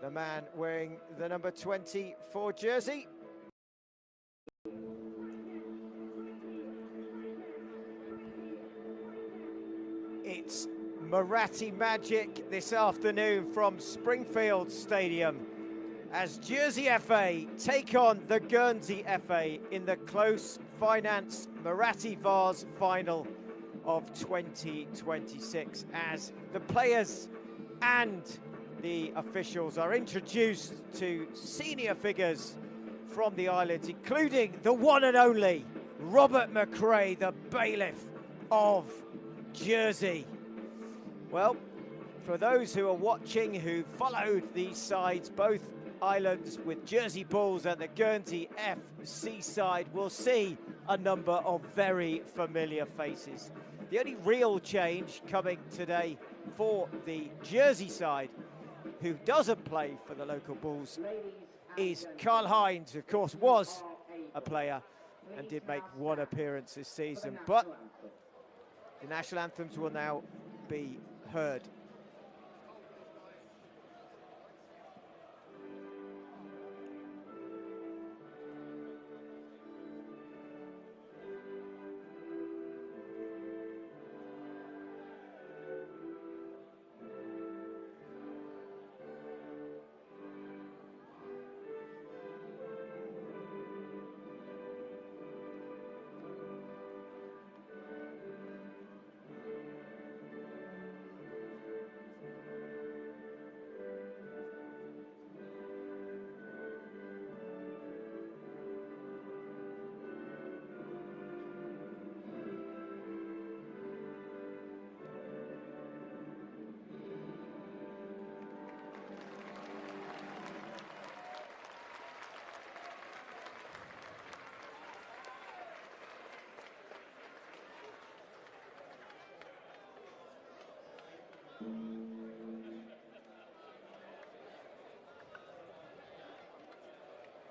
the man wearing the number 24 jersey. It's Marathi magic this afternoon from Springfield Stadium as Jersey FA take on the Guernsey FA in the close finance Marathi Vars final of 2026, as the players and the officials are introduced to senior figures from the islands, including the one and only Robert McRae, the bailiff of Jersey. Well, for those who are watching, who followed these sides, both islands with Jersey Bulls and the Guernsey FC side, will see a number of very familiar faces. The only real change coming today for the Jersey side, who doesn't play for the local Bulls, is Karl Heinz, who of course was a player and did make one appearance this season. But the national anthems will now be heard.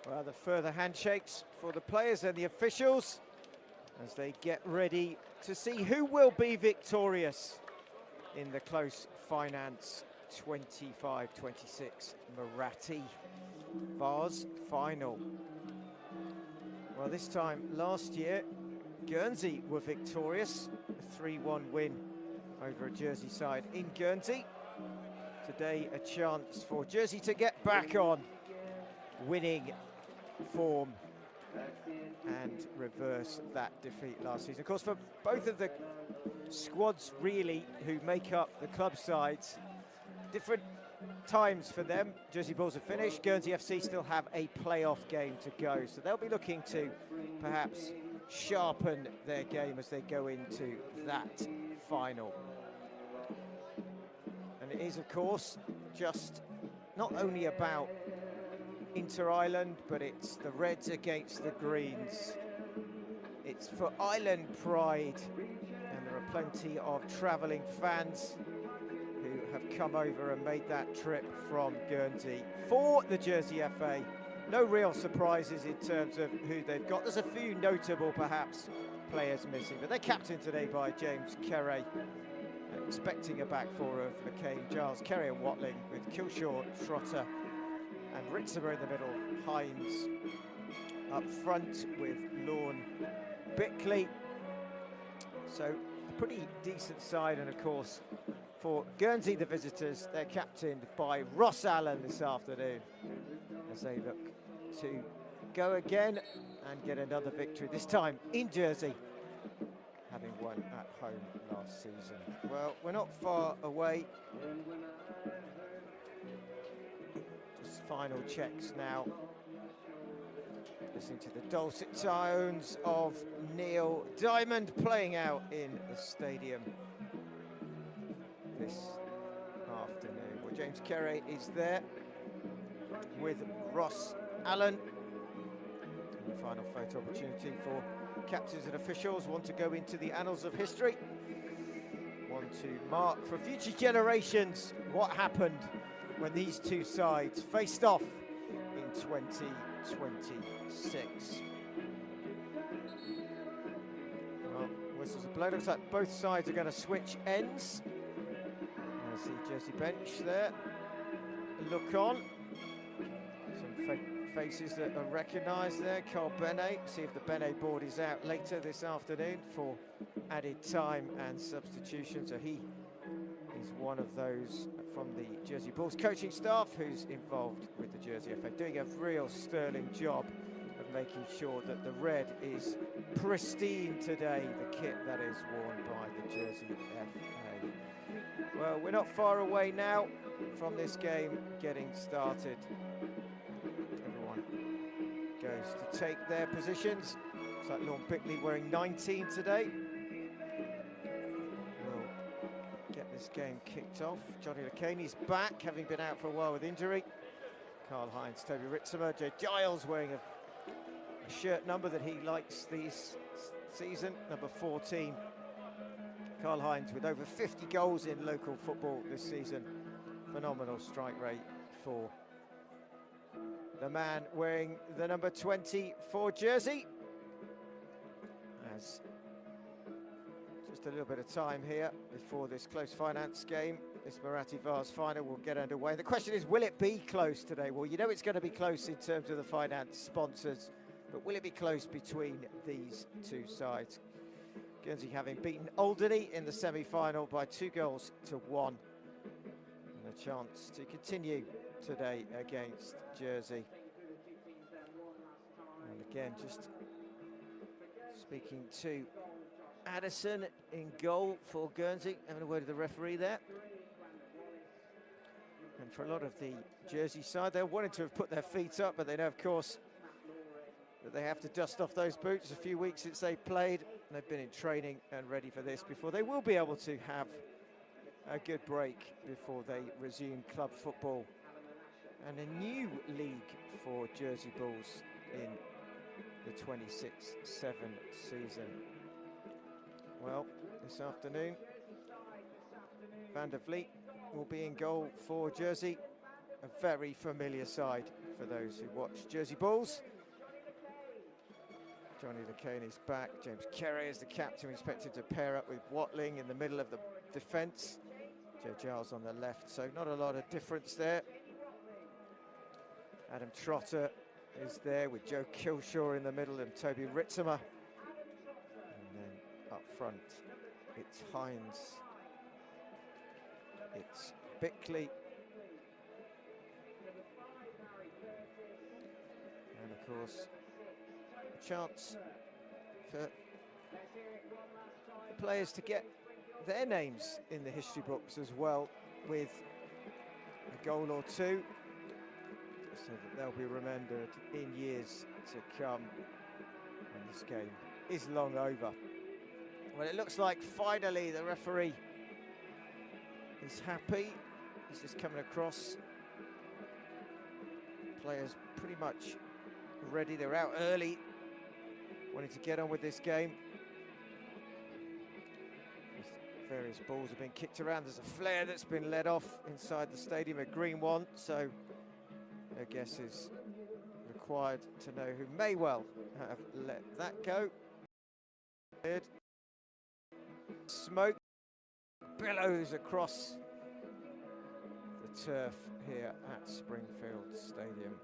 Well, the further handshakes for the players and the officials as they get ready to see who will be victorious in the close finance 25-26 Marathi Vars final. Well, this time last year, Guernsey were victorious, a 3-1 win over a Jersey side in Guernsey. Today, a chance for Jersey to get back on winning form and reverse that defeat last season. Of course, for both of the squads really who make up the club sides, different times for them. Jersey Bulls have finished, Guernsey FC still have a playoff game to go, so they'll be looking to perhaps sharpen their game as they go into that final. And it is, of course, just not only about inter-island, but it's the Reds against the Greens. It's for island pride, and there are plenty of travelling fans who have come over and made that trip from Guernsey for the Jersey FA. No real surprises in terms of who they've got. There's a few notable, perhaps, players missing, but they're captained today by James Kerry, expecting a back four of McCain, Giles, Kerry and Watling, with Kilshaw, Trotter and Ritzimer in the middle, Hines up front with Lorne, Bickley. So a pretty decent side, and of course for Guernsey, the visitors, they're captained by Ross Allen this afternoon as they look to go again and get another victory, this time in Jersey, having won at home last season. Well, we're not far away. Just final checks now. Listening to the dulcet tones of Neil Diamond playing out in the stadium this afternoon. Well, James Kerry is there with Ross Allen. And the final photo opportunity for captains and officials, one to go into the annals of history, one to mark for future generations what happened when these two sides faced off in 2026. Well, whistles are blown. Looks like both sides are going to switch ends. There's the Jersey bench there. Look on. faces that are recognised there. Conversei, see if the Benet board is out later this afternoon for added time and substitution. So he is one of those from the Jersey Bulls coaching staff who's involved with the Jersey FA, doing a real sterling job of making sure that the red is pristine today, the kit that is worn by the Jersey FA. Well, we're not far away now from this game getting started. Everyone goes to take their positions. Looks like Lorne Bickley wearing 19 today. We'll get this game kicked off. Johnny Lacaney's back, having been out for a while with injury. Karl-Heinz, Toby Ritzimer, Joe Giles wearing a shirt number that he likes this season, number 14. Karl-Heinz with over 50 goals in local football this season. Phenomenal strike rate for the man wearing the number 24 jersey. As just a little bit of time here before this close finance game, this Marathi Vase final will get underway. The question is, will it be close today? Well, you know it's going to be close in terms of the finance sponsors, but will it be close between these two sides? Guernsey having beaten Alderney in the semi-final by 2-1, and a chance to continue today against Jersey. And again, just speaking to Addison in goal for Guernsey, having a word with the referee there. And for a lot of the Jersey side, they're wanting to have put their feet up, but they know, of course, that they have to dust off those boots. A few weeks since they played, they've been in training and ready for this before they will be able to have a good break before they resume club football. And a new league for Jersey Bulls in the 26-7 season. Well, this afternoon, Van der Vliet will be in goal for Jersey, a very familiar side for those who watch Jersey Bulls. Johnny Lacaney's back. James Kerry is the captain, expected to pair up with Watling in the middle of the defence. Joe Giles on the left, so not a lot of difference there. Adam Trotter is there with Joe Kilshaw in the middle and Toby Ritzimer. And then up front, it's Hines, it's Bickley. And of course, a chance for the players to get their names in the history books as well, with a goal or two, so that they'll be remembered in years to come when this game is long over. Well, it looks like finally the referee is happy. He's just coming across. Players pretty much ready. They're out early, wanting to get on with this game. Various balls have been kicked around. There's a flare that's been let off inside the stadium, a green one, so no guess is required to know who may well have let that go. Smoke billows across the turf here at Springfield Stadium.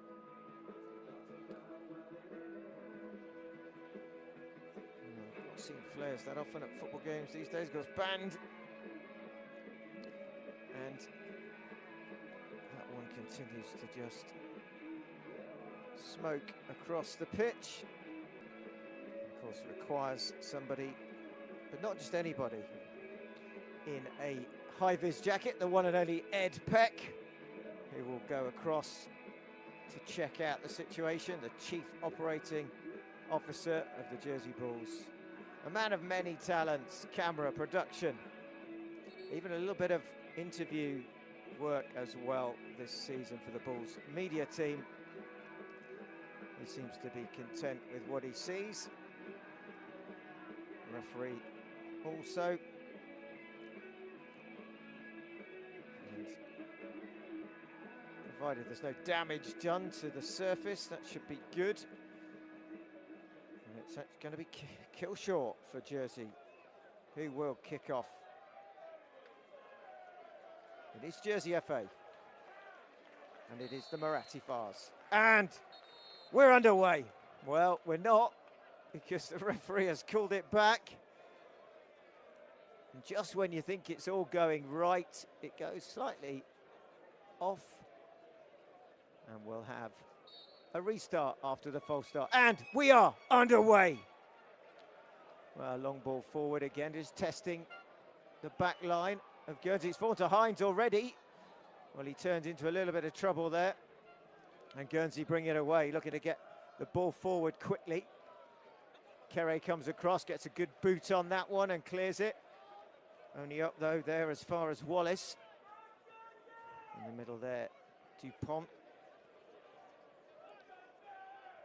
Not seen flares that often at football games these days. Goes banned, and that one continues to just smoke across the pitch. Of course, it requires somebody, but not just anybody, in a high-vis jacket, the one and only Ed Peck, who will go across to check out the situation, the chief operating officer of the Jersey Bulls. A man of many talents, camera, production, even a little bit of interview work as well this season for the Bulls media team. He seems to be content with what he sees. The referee also. And provided there's no damage done to the surface, that should be good. And it's going to be Kilshaw for Jersey, who will kick off. It is Jersey FA. And it is the Marathi Fars. And we're underway. Well, we're not, because the referee has called it back. And just when you think it's all going right, it goes slightly off. And we'll have a restart after the false start. And we are underway. Well, long ball forward again, just testing the back line of Guernsey. It's fallen to Hines already. Well, he turned into a little bit of trouble there. And Guernsey bring it away, looking to get the ball forward quickly. Farei comes across, gets a good boot on that one and clears it. Only up though there as far as Wallace. In the middle there, Dupont.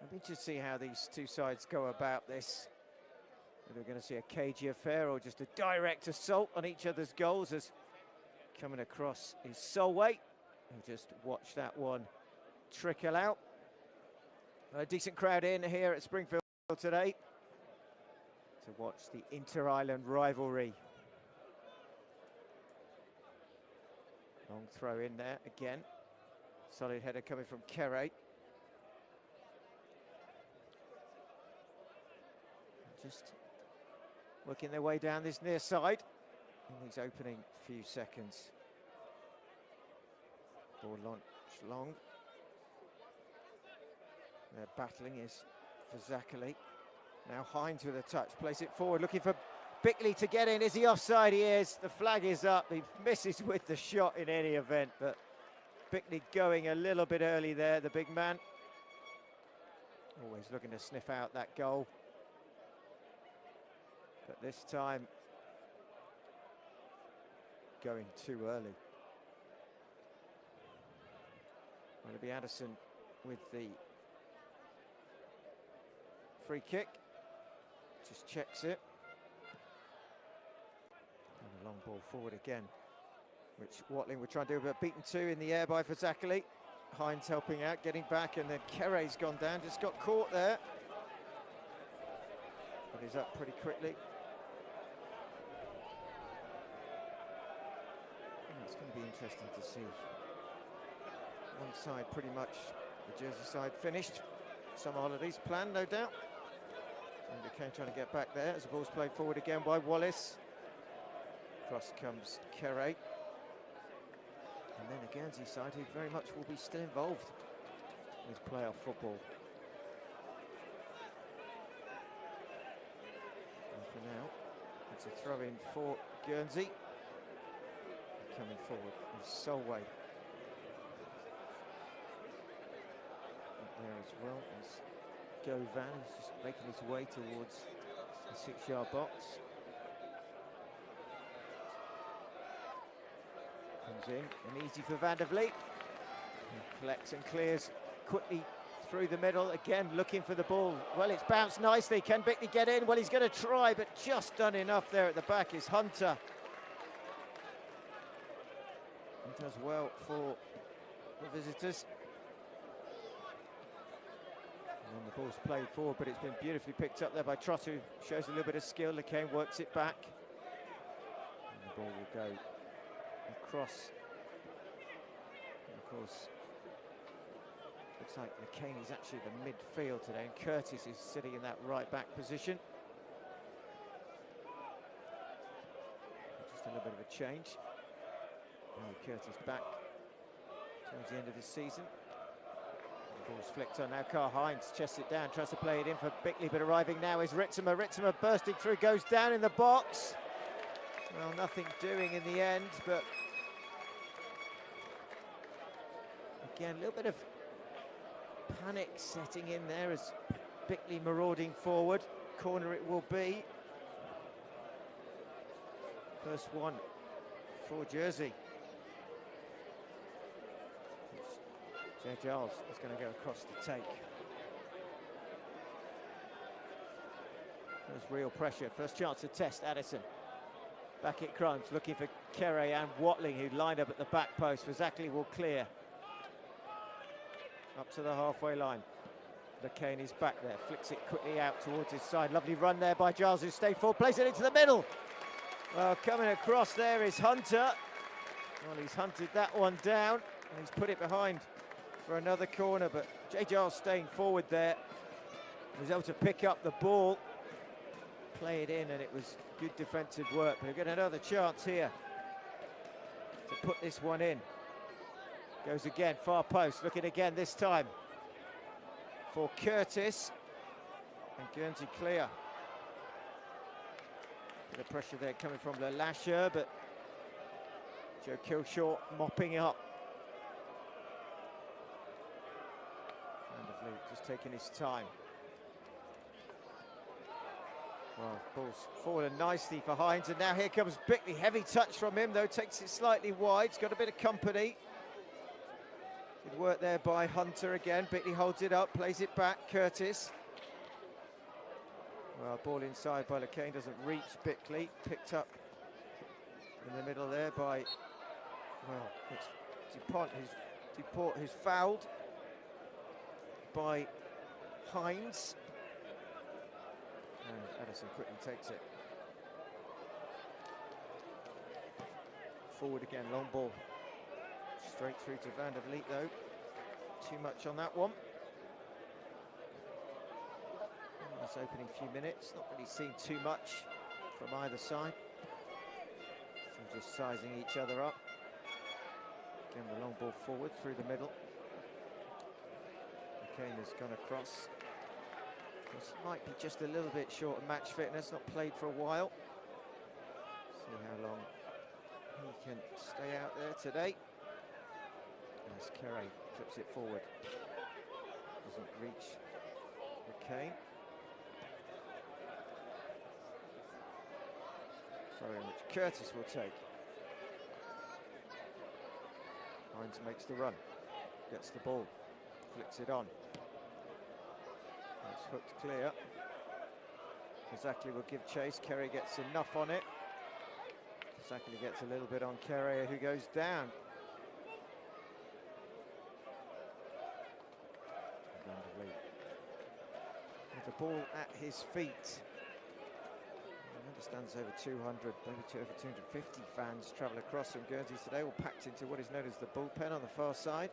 I'll be interested to see how these two sides go about this. Whether we're going to see a cagey affair or just a direct assault on each other's goals, as coming across is Solway. We'll just watch that one trickle out. A decent crowd in here at Springfield today to watch the inter-island rivalry. Long throw in there again. Solid header coming from Farei. Just working their way down this near side in these opening few seconds. Ball launch long. They're battling is for Zakali. Now Hines with a touch, plays it forward, looking for Bickley to get in. Is he offside? He is. The flag is up. He misses with the shot in any event, but Bickley going a little bit early there, the big man. Always looking to sniff out that goal. But this time, going too early. It'll be Addison with the free kick. Just checks it. And a long ball forward again, which Watling would try and do, but beaten two in the air by Zakali. Hines helping out, getting back, and then Farrei's gone down, just got caught there. But he's up pretty quickly. It's going to be interesting to see. One side pretty much, the Jersey side finished. Summer holidays planned, no doubt. And Kane trying to get back there as the ball's played forward again by Wallace. Cross comes Farei. And then a Guernsey side who very much will be still involved with playoff football. And for now, it's a throw-in for Guernsey. Coming forward is Solway. Up there as well as Govan, who's just making his way towards the 6-yard box. Comes in, and easy for Van der Vliet. Collects and clears quickly through the middle, again looking for the ball. Well, it's bounced nicely. Can Bickley get in? Well, he's going to try, but just done enough there at the back is Hunter. He does well for the visitors. And the ball's played forward, but it's been beautifully picked up there by Trott, who shows a little bit of skill. Lecane works it back. And the ball will go across. And of course, looks like Lecane is actually the midfield today, and Curtis is sitting in that right back position. Just a little bit of a change. Oh, Curtis back towards the end of the season. The ball's flicked on now. Carl Hines chests it down, tries to play it in for Bickley, but arriving now is Ritzema. Ritzema bursting through, goes down in the box. Well, nothing doing in the end, but again, a little bit of panic setting in there as Bickley marauding forward. Corner it will be. First one for Jersey. Jay Giles is going to go across to take. There's real pressure. First chance to test Addison. Back it comes, looking for Farei and Watling, who lined up at the back post. Zakali will clear. Up to the halfway line. Lecane is back there, flicks it quickly out towards his side. Lovely run there by Giles, who stayed forward, plays it into the middle. Well, coming across there is Hunter. Well, he's hunted that one down, and he's put it behind for another corner, but J. Giles staying forward there. He was able to pick up the ball, play it in, and it was good defensive work. We'll get another chance here to put this one in. Goes again, far post, looking again this time for Curtis, and Guernsey clear. Bit of pressure there coming from Lalasha, but Joe Kilshaw mopping up. Van just taking his time. Well, ball's fallen nicely for Hines, and now here comes Bickley. Heavy touch from him, though, takes it slightly wide. He's got a bit of company. Good work there by Hunter again. Bickley holds it up, plays it back. Curtis. Well, ball inside by LeCain, doesn't reach Bickley. Picked up in the middle there by, well, it's DuPont who's fouled by Hines. And Addison quickly takes it. Forward again, long ball. Straight through to Van der Vliet though. Too much on that one. This opening few minutes, not really seen too much from either side. So just sizing each other up. Again, the long ball forward through the middle. McCain has gone across. This might be just a little bit short of match fitness, not played for a while. See how long he can stay out there today. As Carey clips it forward. Doesn't reach McCain. Sorry, which Curtis will take. Hines makes the run. Gets the ball. Flicks it on. It's hooked clear. Zackley will give chase. Kerry gets enough on it. Zackley gets a little bit on Kerry, who goes down. With the ball at his feet. I understand there's over 200, maybe over 250 fans travel across from Guernsey today, all packed into what is known as the bullpen on the far side.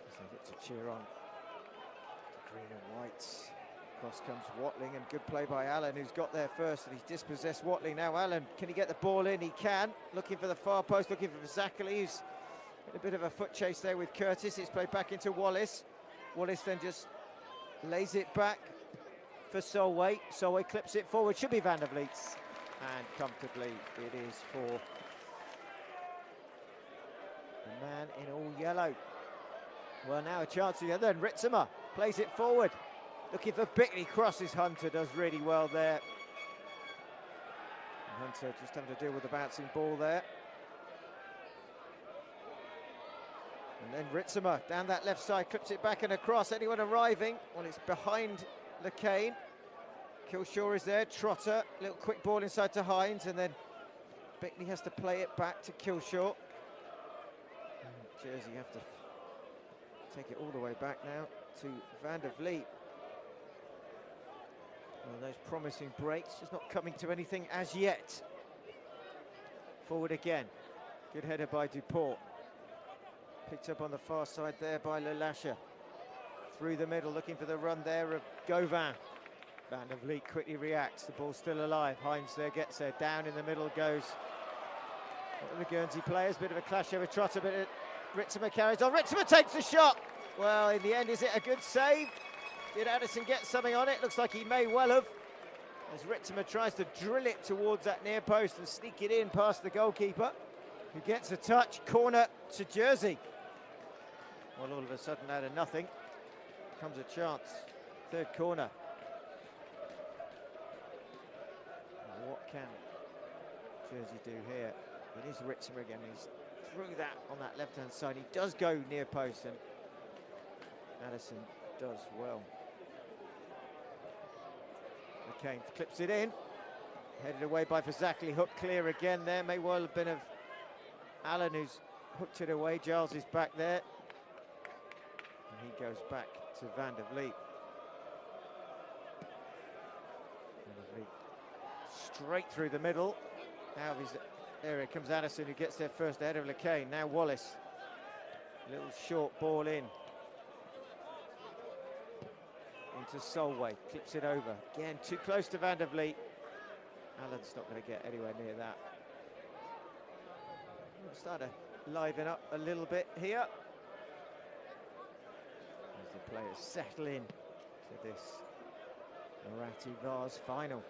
As they get to cheer on the green and whites. Across comes Watling, and good play by Allen, who's got there first, and he's dispossessed Watling. Now Allen, can he get the ball in? He can. Looking for the far post, looking for Zachary, who's in a bit of a foot chase there with Curtis. It's played back into Wallace. Wallace then just lays it back for Solway. Solway clips it forward. Should be Van der Vliet's. And comfortably it is for the man in all yellow. Well, now a chance again. Then Ritzimer plays it forward. Looking for Bickley. Crosses Hunter. Does really well there. And Hunter just having to deal with the bouncing ball there. And then Ritzimer down that left side, clips it back and across. Anyone arriving? Well, it's behind LeCain. Kilshaw is there. Trotter, little quick ball inside to Hines, and then Bickley has to play it back to Kilshaw. And Jersey have to take it all the way back now to Van der Vliet. Well, those promising breaks, just not coming to anything as yet. Forward again. Good header by Dupont. Picked up on the far side there by Lalasha. Through the middle, looking for the run there of Gauvin. Van der Vliet quickly reacts. The ball's still alive. Hines there gets there. Down in the middle goes the Guernsey players. Bit of a clash over Trotter, but Ritzimer carries on. Ritzimer takes the shot. Well, in the end, is it a good save? Did Addison get something on it? Looks like he may well have. As Ritzimer tries to drill it towards that near post and sneak it in past the goalkeeper, who gets a touch. Corner to Jersey. Well, all of a sudden, out of nothing comes a chance. Third corner. Now, what can Jersey do here? It is Ritzimer again. He's through that on that left-hand side. He does go near post, and Addison does well. McCain clips it in. Headed away by Fazakli. Hook clear again there. May well have been of Allen, who's hooked it away. Giles is back there. And he goes back to Van der Vliet. Van der Vliet straight through the middle. Now there it comes Addison, who gets there first ahead of LeCain. Now Wallace Little short ball in. Into Solway, clips it over. Again, too close to Van der Vliet. Allen's not going to get anywhere near that. We'll start to liven up a little bit here. As the players settle in to this Moratti Vase final.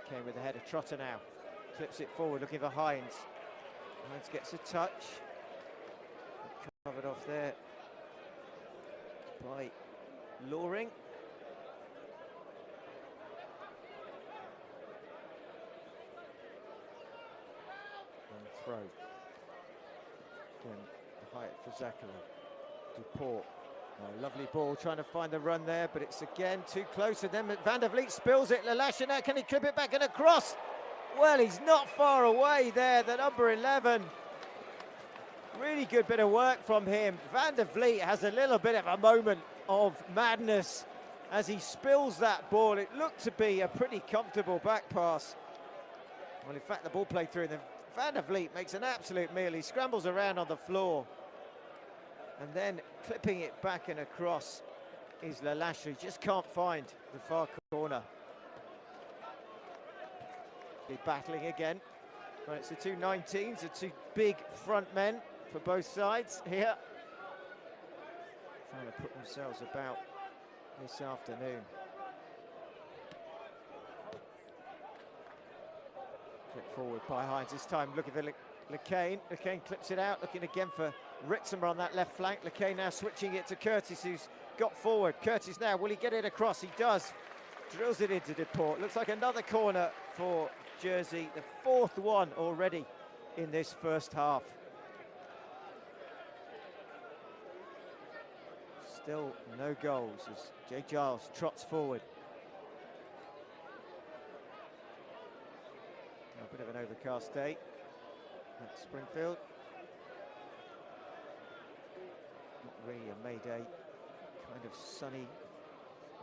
Okay, with the header, Trotter now. Clips it forward, looking for Hines. Hines gets a touch. Covered off there by Loring. And throw. Again, the height for Zachary. Duport. Oh, lovely ball, trying to find the run there, but it's again too close, and then Van der Vliet spills it. Lalasha now, can he clip it back and across? Well, he's not far away there, the number 11. Really good bit of work from him. Van der Vliet has a little bit of a moment of madness as he spills that ball. It looked to be a pretty comfortable back pass. Well, in fact, the ball played through, and then Van der Vliet makes an absolute meal. He scrambles around on the floor. And then clipping it back and across is Lalasha. He just can't find the far corner. Be battling again. Well, it's the two 19s, the two big front men for both sides here. Trying to put themselves about this afternoon. Clip forward by Hines, this time looking for Lecane. Lecane clips it out, looking again for Ritzimer on that left flank. Lecane now switching it to Curtis, who's got forward. Curtis now, will he get it across? He does. Drills it into Duport. Looks like another corner for Jersey, the fourth one already in this first half. Still no goals as Jay Giles trots forward. A bit of an overcast day at Springfield. Not really a May Day kind of sunny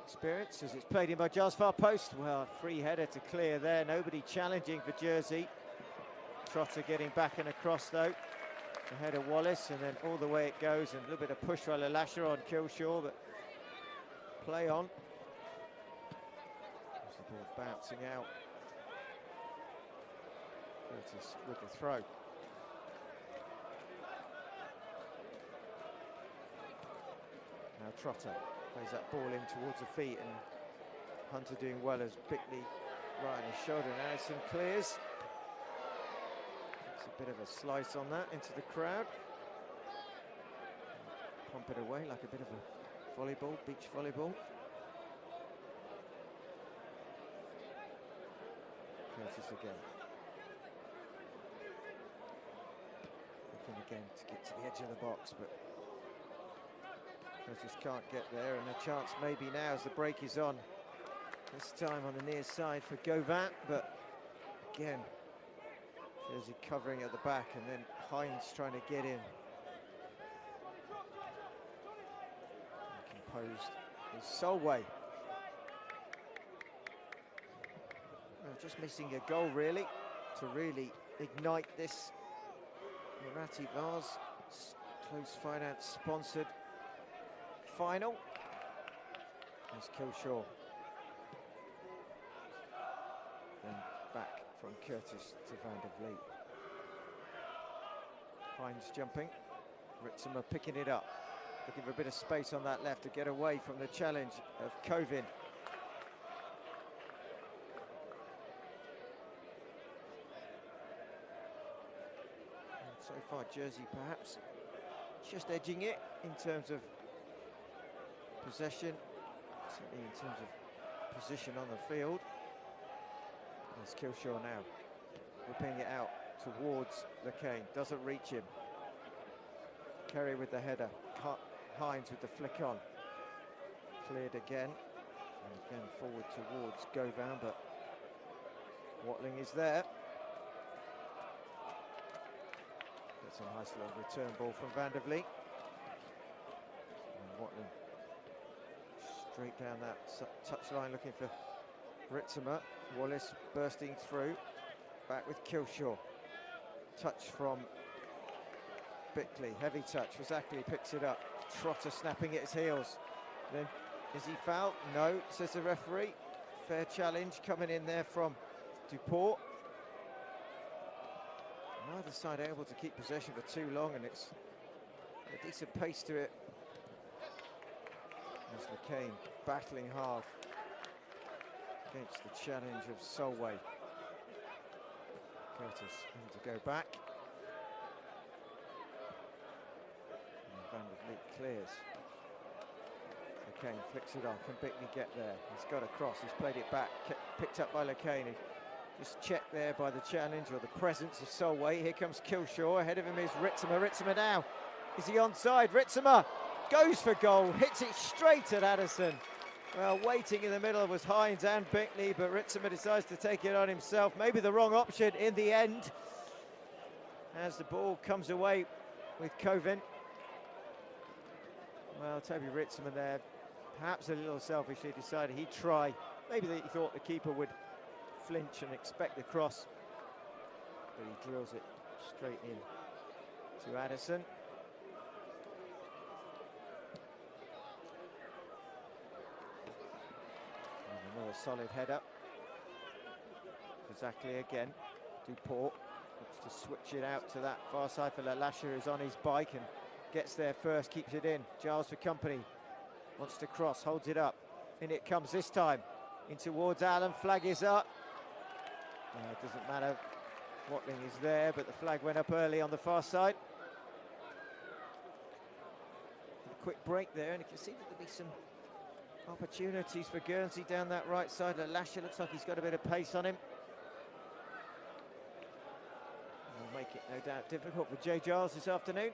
experience as it's played in by Giles far post. Well, a free header to clear there. Nobody challenging for Jersey. Trotter getting back and across though. The header Wallace, and then all the way it goes, and a little bit of push by Lalasha on Kilshaw, but play on. As the ball bouncing out. Curtis with the throw. Now Trotter plays that ball in towards the feet, and Hunter doing well as Bickley right on his shoulder, and Addison clears. It's a bit of a slice on that into the crowd. Pump it away like a bit of a volleyball, beach volleyball. Curtis again. Looking again to get to the edge of the box, but Curtis can't get there, and a chance maybe now as the break is on. This time on the near side for Gauvin, but again, Jersey covering at the back, and then Hines trying to get in. And composed is Solway. Well, just missing a goal really to really ignite this Moratti Vase close finance sponsored final. There's Kilshaw. Then back from Curtis to Van der Vliet. Hines jumping. Ritzimer picking it up. Looking for a bit of space on that left to get away from the challenge of Kovin. So far, Jersey perhaps just edging it in terms of possession, certainly in terms of position on the field. There's Kilshaw now, whipping it out towards Lecane, doesn't reach him. Kerry with the header, Hines with the flick on. Cleared again, and again forward towards Gauvin, but Watling is there. That's a nice little return ball from Van der Vliet. And Watling straight down that touchline looking for Ritzimer. Wallace bursting through. Back with Kilshaw. Touch from Bickley, heavy touch. Exactly, picks it up. Trotter snapping at his heels. Then, is he fouled? No, says the referee. Fair challenge coming in there from Duport. Neither side able to keep possession for too long, and it's a decent pace to it. As McCain battling hard against the challenge of Solway. Curtis able to go back. And Van der Vliet clears. McCain flicks it on. Can Bickley get there? He's got a cross. He's played it back. Picked up by McCain. Just checked there by the challenge or the presence of Solway. Here comes Kilshaw. Ahead of him is Ritzema. Ritzema now. Is he onside? Ritzema goes for goal. Hits it straight at Addison. Well, waiting in the middle was Hines and Bickley, but Ritzema decides to take it on himself. Maybe the wrong option in the end. As the ball comes away with Covent. Well, Toby Ritzema there, perhaps a little selfishly decided he'd try. Maybe he thought the keeper would flinch and expect the cross, but he drills it straight in to Addison. And another solid header. Exactly again. Duport looks to switch it out to that far side for Lasher, who's on his bike and gets there first, keeps it in. Giles for company. Wants to cross, holds it up. In it comes this time. In towards Allen, flag is up. It doesn't matter, Watling is there, but the flag went up early on the far side. A quick break there, and you can see that there'll be some opportunities for Guernsey down that right side. Lasher looks like he's got a bit of pace on him. Will make it, no doubt, difficult for Jay Giles this afternoon.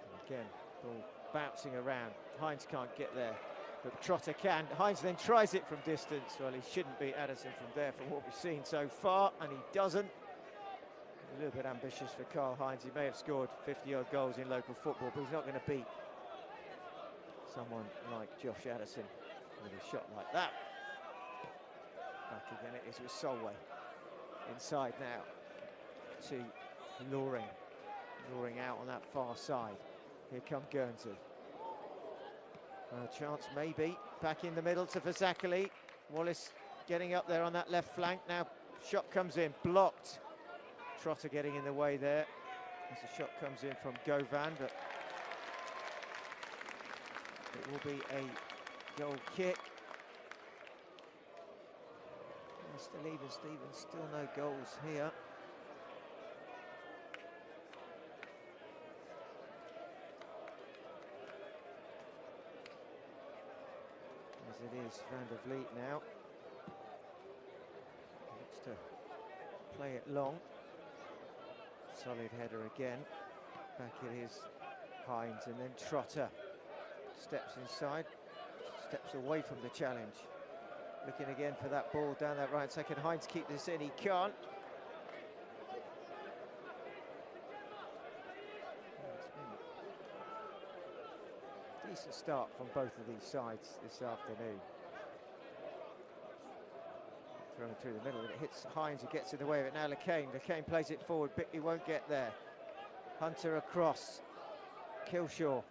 And again, ball bouncing around. Hines can't get there, but Trotter can. Hines then tries it from distance. Well, he shouldn't beat Addison from there from what we've seen so far, and he doesn't. A little bit ambitious for Karl Hines. He may have scored 50-odd goals in local football, but he's not going to beat someone like Josh Addison with a shot like that. Back again it is with Solway. Inside now to Loring. Loring out on that far side. Here come Guernsey. A chance maybe. Back in the middle to Fazakali. Wallace getting up there on that left flank. Now shot comes in, blocked. Trotter getting in the way there. As the shot comes in from Govan, but it will be a goal kick. Still even Stevens, still no goals here. As it is Van der Vliet now. He looks to play it long. Solid header again. Back it is Hines, and then Trotter steps inside, steps away from the challenge. Looking again for that ball down that right second. Hines keep this in, he can't. Decent start from both of these sides this afternoon. Thrown through the middle, and it hits Hines, who gets in the way of it. Now LeCain plays it forward, Bickley won't get there. Hunter across, Kilshaw,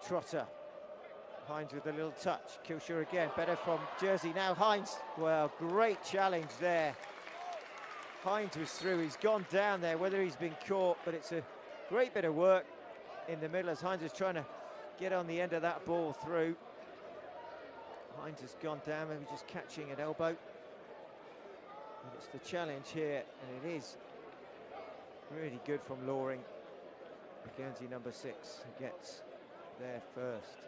Trotter. Hines with a little touch, Kilshaw again, better from Jersey. Now Hines, well, great challenge there. Hines was through, he's gone down there, whether he's been caught, but it's a great bit of work in the middle as Hines is trying to get on the end of that ball through. Hines has gone down, maybe just catching an elbow. And it's the challenge here, and it is really good from Loring. Guernsey number 6 gets there first.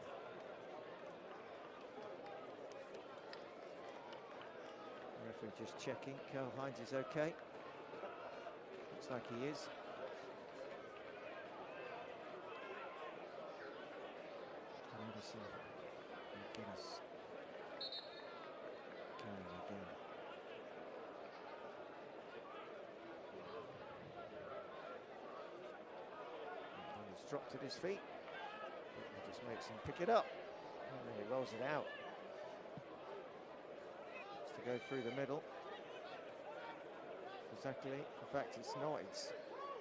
Referee just checking. Karl Hines is okay. Looks like he is. Anderson and Guinness carrying again. He's dropped at his feet. He just makes him pick it up, and then he rolls it out. To go through the middle. exactly. In fact, it's not. It's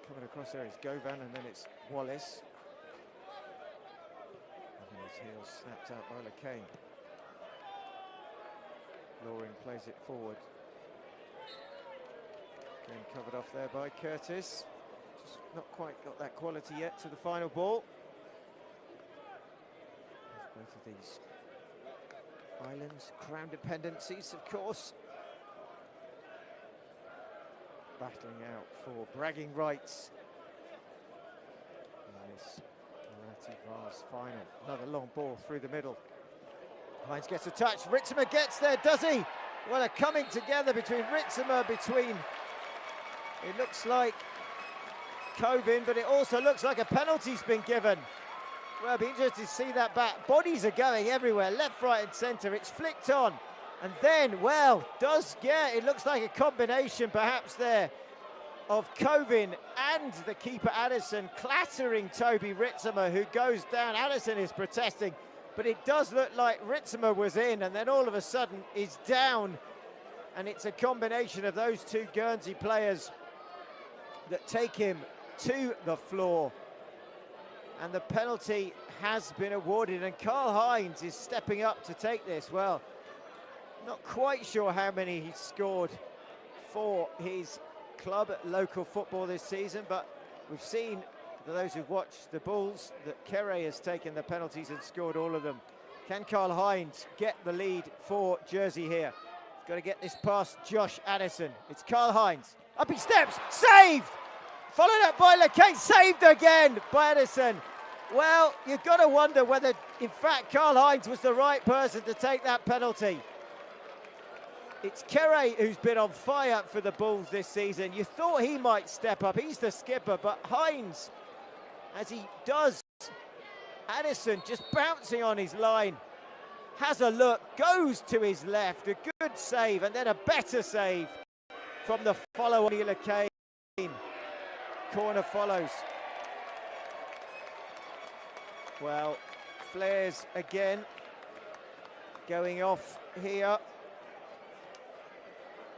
coming across there. It's Govan, and then it's Wallace. And his heel snapped out by Lacane. Loring plays it forward. Again, covered off there by Curtis. Just not quite got that quality yet to the final ball. Both of these islands, crown dependencies, of course, battling out for bragging rights in this Marathi Vase final. Another long ball through the middle. Hines gets a touch. Ritzema gets there, does he? Well, a coming together between Ritzema, it looks like Kovin, but it also looks like a penalty's been given. Well, I'll be interested to see that back. Bodies are going everywhere, left, right and centre. It's flicked on. And then, well, it looks like a combination perhaps there of Kovin and the keeper Addison clattering Toby Ritzema, who goes down. Addison is protesting, but it does look like Ritzema was in and then all of a sudden is down. And it's a combination of those two Guernsey players that take him to the floor. And the penalty has been awarded, and Karl Heinz is stepping up to take this. Well, not quite sure how many he's scored for his club at local football this season, but we've seen, for those who've watched the Bulls, that Kere has taken the penalties and scored all of them. Can Karl Heinz get the lead for Jersey here? He's got to get this past Josh Addison. It's Karl Heinz. Up he steps, saved! Followed up by Lacane, saved again by Addison. Well, you've got to wonder whether, in fact, Karl Heinz was the right person to take that penalty. It's Kere who's been on fire for the Bulls this season. You thought he might step up. He's the skipper, but Heinz, as he does, Addison just bouncing on his line, has a look, goes to his left, a good save, and then a better save from the follow-on Lacane. Corner follows. Well, flares again going off here.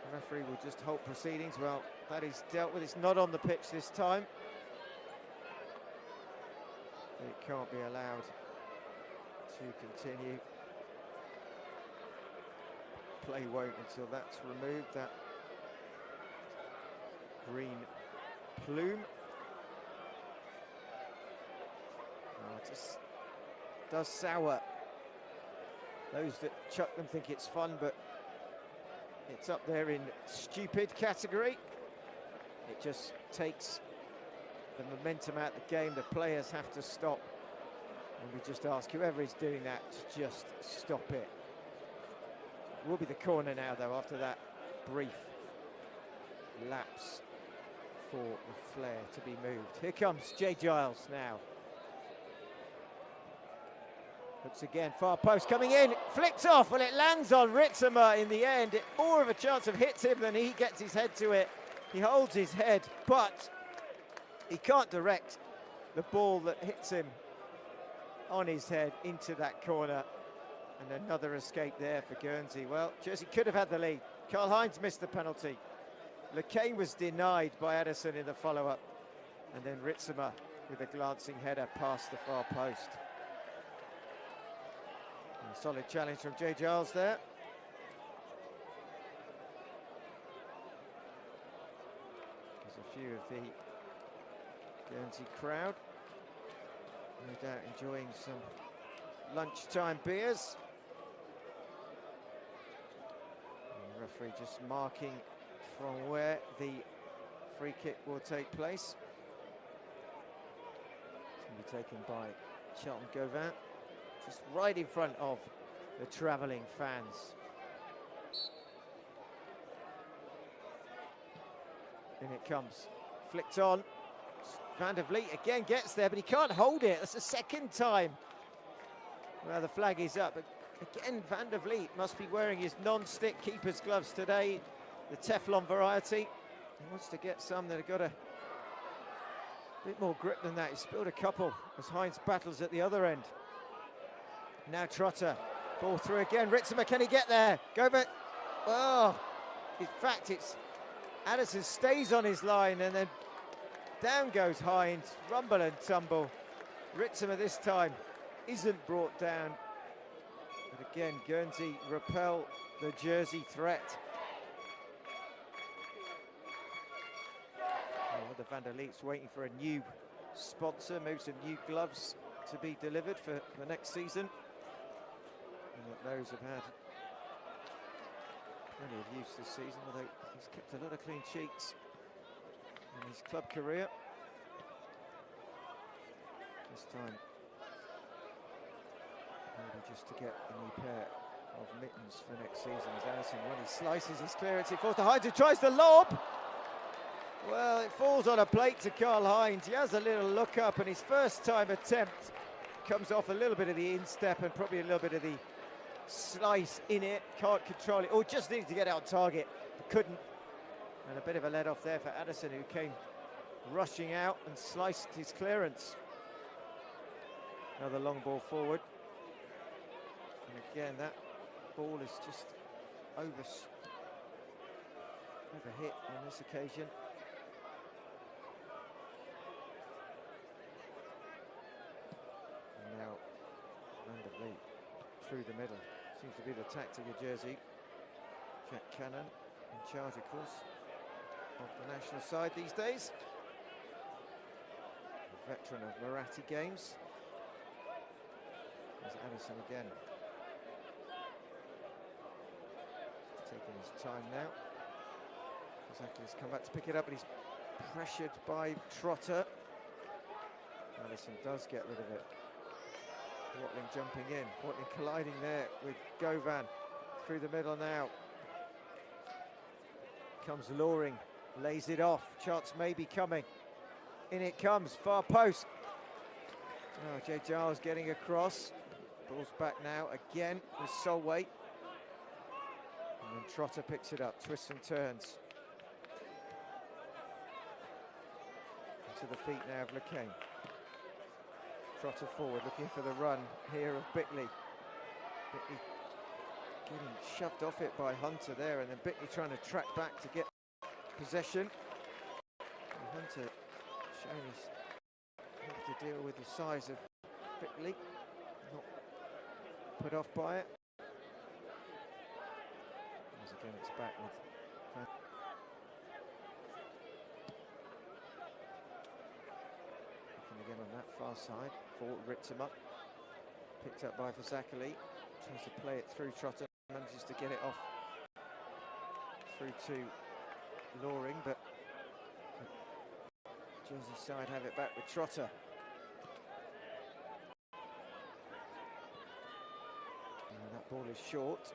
The referee will just halt proceedings. Well, that is dealt with. It's not on the pitch this time. It can't be allowed to continue. Play won't until that's removed, that green plume. Oh, it just does sour. Those that chuck them think it's fun, but it's up there in stupid category. It just takes the momentum out of the game. The players have to stop. And we just ask whoever is doing that to just stop it. It will be the corner now, though, after that brief lapse for the flare to be moved. Here comes Jay Giles now. Looks again, far post coming in, flicked off. Well, it lands on Ritzema in the end. It more of a chance of hits him than he gets his head to it. He holds his head, but he can't direct the ball that hits him on his head into that corner. And another escape there for Guernsey. Well, Jersey could have had the lead. Karl Heinz missed the penalty. Lacane was denied by Addison in the follow-up. And then Ritzema with a glancing header past the far post. And a solid challenge from Jay Giles there. There's a few of the Guernsey crowd. No doubt enjoying some lunchtime beers. And the referee just marking from where the free kick will take place. It's going to be taken by Charlton Gauvin, just right in front of the travelling fans. In it comes, flicked on. Van der Vliet again gets there, but he can't hold it. That's the second time. Well, the flag is up. But again, Van der Vliet must be wearing his non-stick keeper's gloves today, the Teflon variety. He wants to get some that have got a bit more grip than that. He spilled a couple as Heinz battles at the other end. Now Trotter, ball through again. Ritzema, can he get there? Go back. Oh, in fact, it's Addison stays on his line, and then down goes Hines, rumble and tumble. Ritzema this time isn't brought down. But again, Guernsey repel the Jersey threat. Oh, the Van der Leek's waiting for a new sponsor, maybe some new gloves to be delivered for the next season. And those have had plenty of use this season, although he's kept a lot of clean sheets in his club career. This time, maybe just to get a new pair of mittens for next season. As Addison, when he slices his clearance, he falls to Hines, who tries to lob. Well, it falls on a plate to Karl Hines. He has a little look up, and his first time attempt comes off a little bit of the instep and probably a little bit of the slice in it. Can't control it. Oh, just needed to get out target, but couldn't. And a bit of a let off there for Addison, who came rushing out and sliced his clearance. Another long ball forward. And again, that ball is just overhit on this occasion. And now Van der Leek through the middle. Seems to be the tactic of Jersey. Jack Cannon in charge, of course, of the national side these days. A veteran of Marathi games. There's Addison again. He's taking his time now. Kozakli's come back to pick it up, but he's pressured by Trotter. Addison does get rid of it. Watling jumping in. Watling colliding there with Govan. Through the middle now. Comes Loring. Lays it off. Chance may be coming. In it comes. Far post. Oh, Jay Giles getting across. Ball's back now again with Solway. And then Trotter picks it up, twists and turns. Into the feet now of LeCain. Trotter forward, looking for the run here of Bickley. Bickley getting shoved off it by Hunter there, and then Bickley trying to track back to get possession. And Hunter showing his have to deal with the size of Bickley. Not put off by it. As again, it's back with looking again on that far side for Ritzema. Picked up by Fasakali. Tries to play it through Trotter. Manages to get it off through to Loring, but Jersey side have it back with Trotter. That ball is short.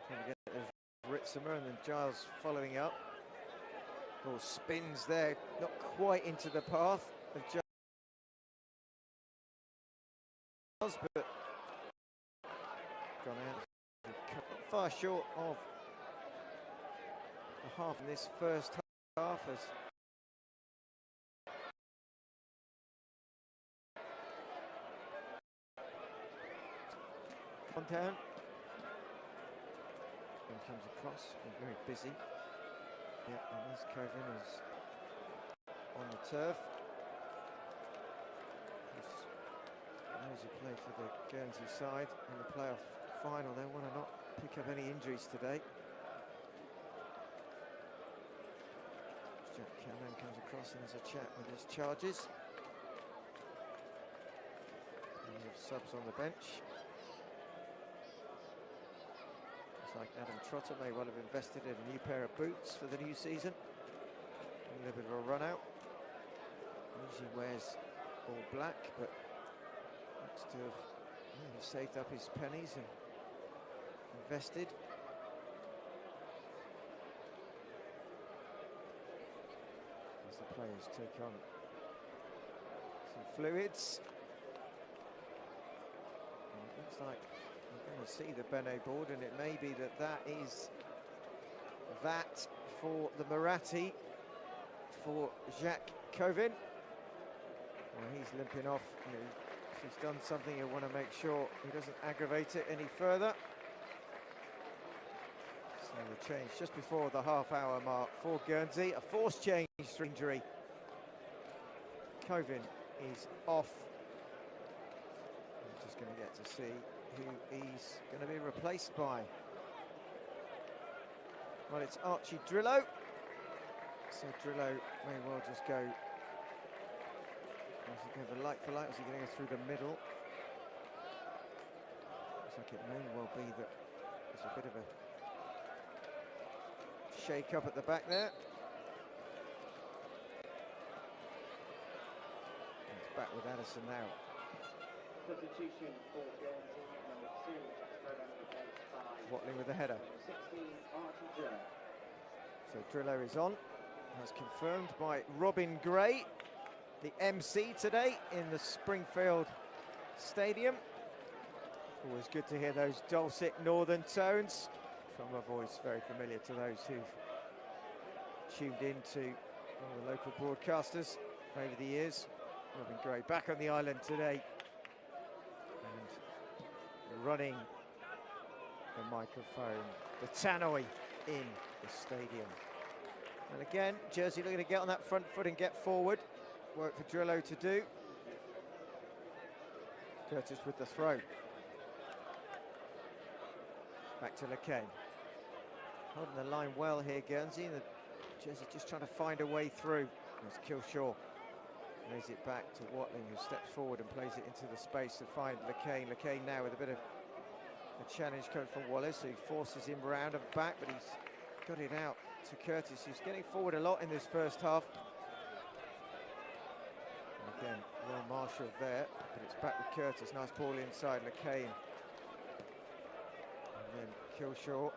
Trying to get it as Ritzema, and then Giles following up. Ball spins there, not quite into the path of Giles, but gone out. Far short of the half in this first half as on down. And comes across, been very busy. Yeah, and this Coven is on the turf. Those who play for the Guernsey side in the playoff final, they want to not pick up any injuries today. Jack Cannon comes across and has a chat with his charges. And we have subs on the bench. Like Adam Trotter may well have invested in a new pair of boots for the new season. A little bit of a run out. Usually wears all black, but looks to have really saved up his pennies and invested. As the players take on some fluids. And it looks like we're going to see the Bene board, and it may be that that is that for the Marathi, for Jacques Kovin. Well, he's limping off. If he's done something, he'll want to make sure he doesn't aggravate it any further. So The change just before the half-hour mark for Guernsey. A forced change through injury. Covin is off. I'm just going to get to see who he's going to be replaced by. Well, it's Archie Drillo. So Drillo may well just go. Is he going for like for like? Is he going to go through the middle? Looks like it may well be that there's a bit of a shake up at the back there. And it's back with Addison now. Substitution for Guernsey, number 2, Watling with the header. 16, Archie Drillo. So Drillo is on, as confirmed by Robin Gray, the MC today in the Springfield Stadium. Always good to hear those dulcet northern tones from a voice very familiar to those who've tuned in to all the local broadcasters over the years. Robin Gray back on the island today and running the microphone, the tannoy in the stadium. And again, Jersey looking to get on that front foot and get forward. Work for Drillo to do. Curtis with the throw. Back to LeCain. Holding the line well here, Guernsey. The Jersey just trying to find a way through. There's Kilshaw. Lays it back to Watling, who steps forward and plays it into the space to find LeCain. LeCain now with a bit of a challenge coming from Wallace, who forces him round and back, but he's got it out to Curtis, who's getting forward a lot in this first half. And again, well marshalled there, but it's back with Curtis. Nice ball inside LeCain. And then Kilshaw.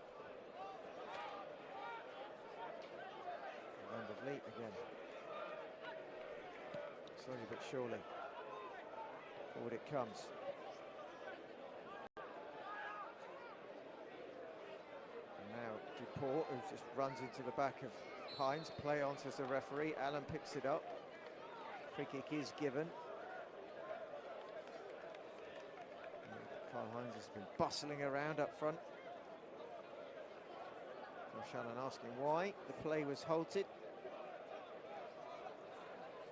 And of Leet again. Slowly but surely. Forward it comes. And now Duport, who just runs into the back of Hines. Play on, says the referee. Allen picks it up. Free kick is given. Carl Hines has been bustling around up front. Josh Allen asking why the play was halted.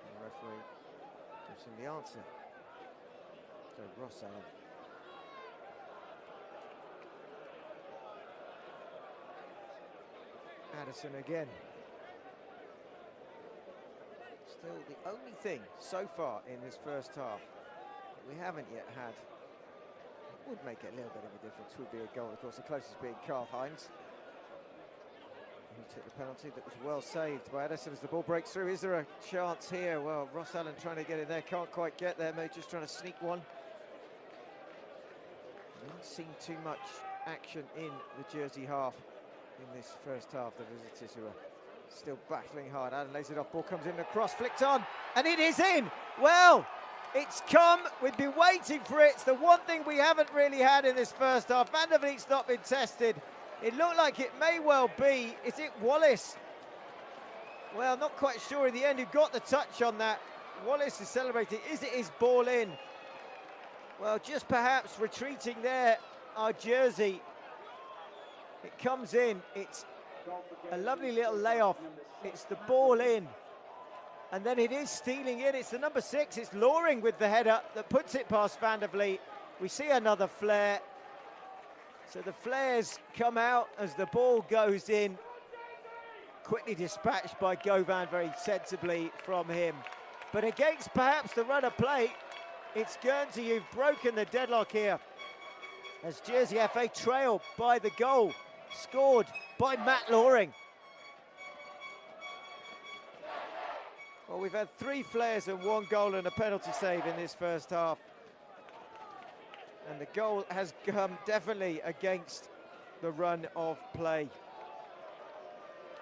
And the referee gives him the answer. So Ross Allen. Addison again. Still the only thing so far in this first half that we haven't yet had, it would make it a little bit of a difference, would be a goal. Of course, the closest being Carl Hines, who took the penalty that was well saved by Addison as the ball breaks through. Is there a chance here? Well, Ross Allen trying to get in there, can't quite get there, maybe just trying to sneak one. We haven't seen too much action in the Jersey half in this first half. The visitors who are still battling hard. Allen lays it off, ball comes in, the cross flicked on, and it is in. Well, it's come, we've been waiting for it. It's the one thing we haven't really had in this first half. Van der Vliet's not been tested. It looked like it may well be, is it Wallace? Well, not quite sure in the end who got the touch on that. Wallace is celebrating, is it his ball in? Well, just perhaps retreating there, our Jersey. It comes in, it's a lovely little layoff. It's the ball in. And then it is stealing in. It's the number 6. It's Loring with the header that puts it past Van der Vliet. We see another flare. So the flares come out as the ball goes in. Quickly dispatched by Govan very sensibly from him. But against perhaps the run of play, it's Guernsey who've broken the deadlock here. As Jersey FA trail by the goal. Scored by Matt Loring. Well, we've had 3 flares and 1 goal and a penalty save in this first half. And the goal has come definitely against the run of play.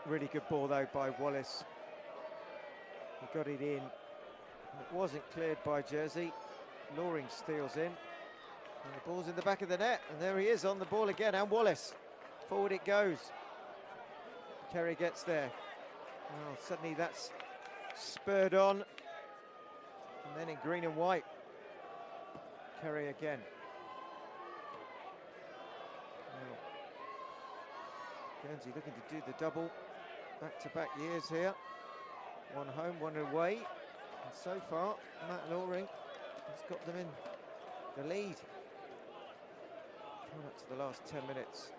Really good ball though by Wallace. He got it in. It wasn't cleared by Jersey. Loring steals in. And the ball's in the back of the net. And there he is on the ball again, and Wallace. Forward it goes. Kerry gets there. Well, suddenly that's spurred on. And then in green and white. Kerry again. Well, Guernsey looking to do the double. Back-to-back years here. One home, one away. And so far, Matt Loring has got them in the lead. Coming up to the last 10 minutes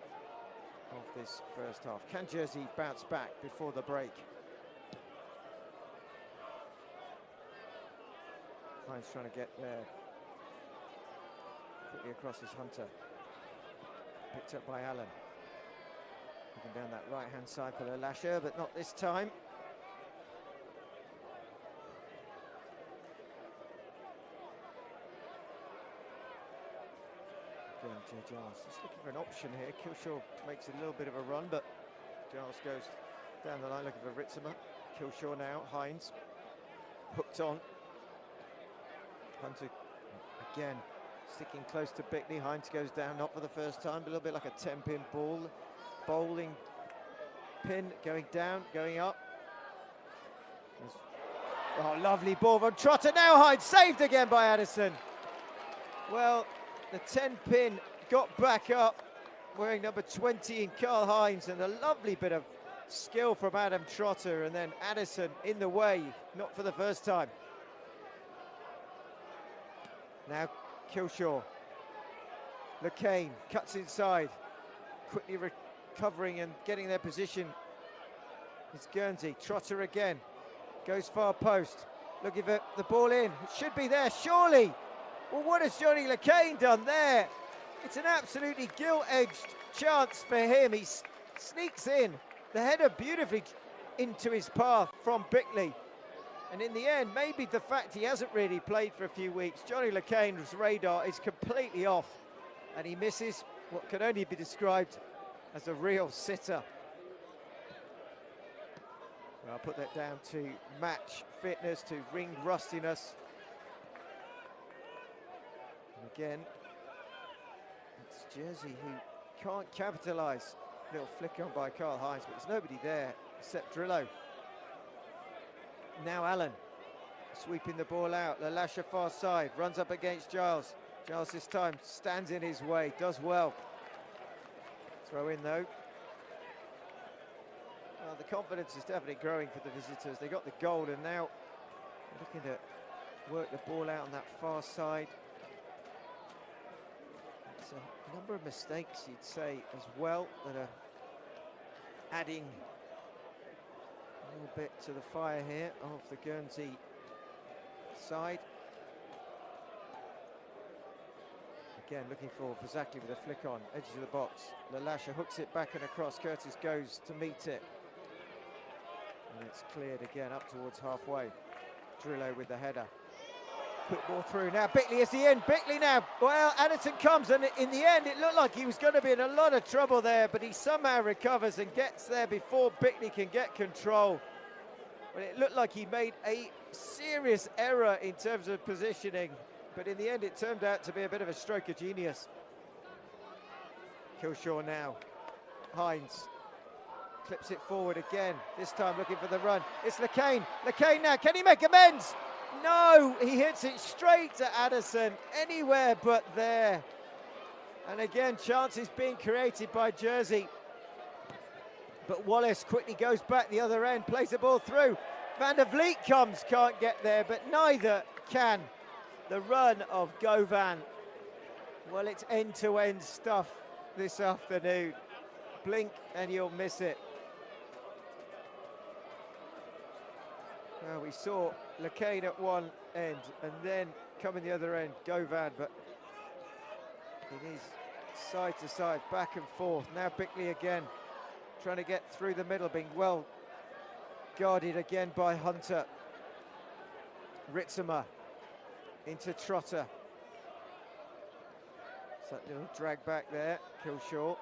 of this first half. Can Jersey bounce back before the break? Hines trying to get there. Quickly across his Hunter. Picked up by Allen. Looking down that right-hand side for Lasher, but not this time. Again, Giles just looking for an option here. Kilshaw makes a little bit of a run, but Giles goes down the line looking for Ritzema. Kilshaw now, Hines hooked on. Hunter again sticking close to Bickley. Hines goes down, not for the first time, but a little bit like a 10-pin ball. Bowling pin going down, going up. Oh, lovely ball from Trotter. Now Hines saved again by Addison. Well, the 10-pin got back up, wearing number 20 in Karl Hines, and a lovely bit of skill from Adam Trotter, and then Addison in the way, not for the first time. Now Kilshaw. LeCain cuts inside, quickly recovering and getting their position. It's Guernsey. Trotter again. Goes far post. Looking for the ball in. It should be there, surely. Well, what has Johnny LeCain done there? It's an absolutely gilt-edged chance for him. He sneaks in. The header beautifully into his path from Bickley. And in the end, maybe the fact he hasn't really played for a few weeks, Johnny LeCain's radar is completely off. And he misses what can only be described as a real sitter. Well, I'll put that down to match fitness, to ring rustiness. And again, it's Jersey who can't capitalise. Little flick on by Karl Hines, but there's nobody there except Drillo. Now Allen, sweeping the ball out. Lalasha far side, runs up against Giles. Giles this time stands in his way, does well. Throw in though. Well, the confidence is definitely growing for the visitors. They got the goal and now looking to work the ball out on that far side. It's a number of mistakes, you'd say, as well, that are adding a little bit to the fire here of the Guernsey side. Again, looking for Fazakli with a flick on, edge of the box. Lalasha hooks it back and across. Curtis goes to meet it. And it's cleared again up towards halfway. Drillo with the header. Quick ball through. Now Bickley is the end. Bickley now. Well, Addison comes, and in the end, it looked like he was going to be in a lot of trouble there, but he somehow recovers and gets there before Bickley can get control. But it looked like he made a serious error in terms of positioning, but in the end, it turned out to be a bit of a stroke of genius. Kilshaw now. Hines clips it forward again, this time looking for the run. It's LeCain. LeCain now, can he make amends? No, he hits it straight to Addison, anywhere but there. And again, chances being created by Jersey. But Wallace quickly goes back the other end, plays the ball through. Van der Vliet comes, can't get there, but neither can the run of Govan. Well, it's end-to-end stuff this afternoon. Blink and you'll miss it. Well, we saw LeCain at one end and then coming the other end, Govan, but it is side to side, back and forth. Now Bickley again, trying to get through the middle, being well guarded again by Hunter. Ritzema into Trotter. It's that little drag back there, Kilshaw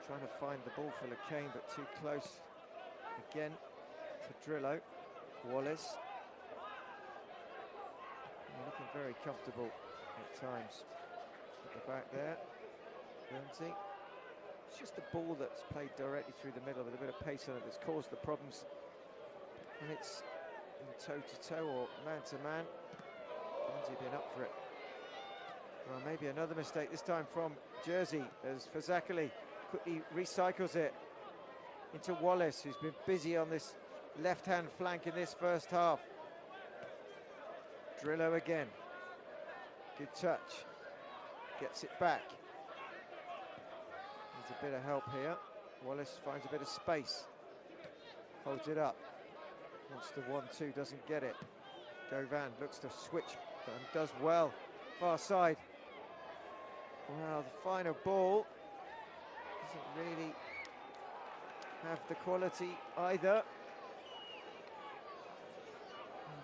trying to find the ball for LeCain, but too close again to Drillo. Wallace looking very comfortable at times at the back there. Guernsey. It's just the ball that's played directly through the middle with a bit of pace on it that's caused the problems. And it's in toe-to-toe or man-to-man. Guernsey been up for it. Well, maybe another mistake this time from Jersey as Fazakli quickly recycles it. into Wallace, who's been busy on this left-hand flank in this first half. Drillo again. Good touch. Gets it back. Needs a bit of help here. Wallace finds a bit of space. Holds it up. Wants the 1-2, doesn't get it. Govan looks to switch and does well. Far side. Well, the final ball doesn't really have the quality either.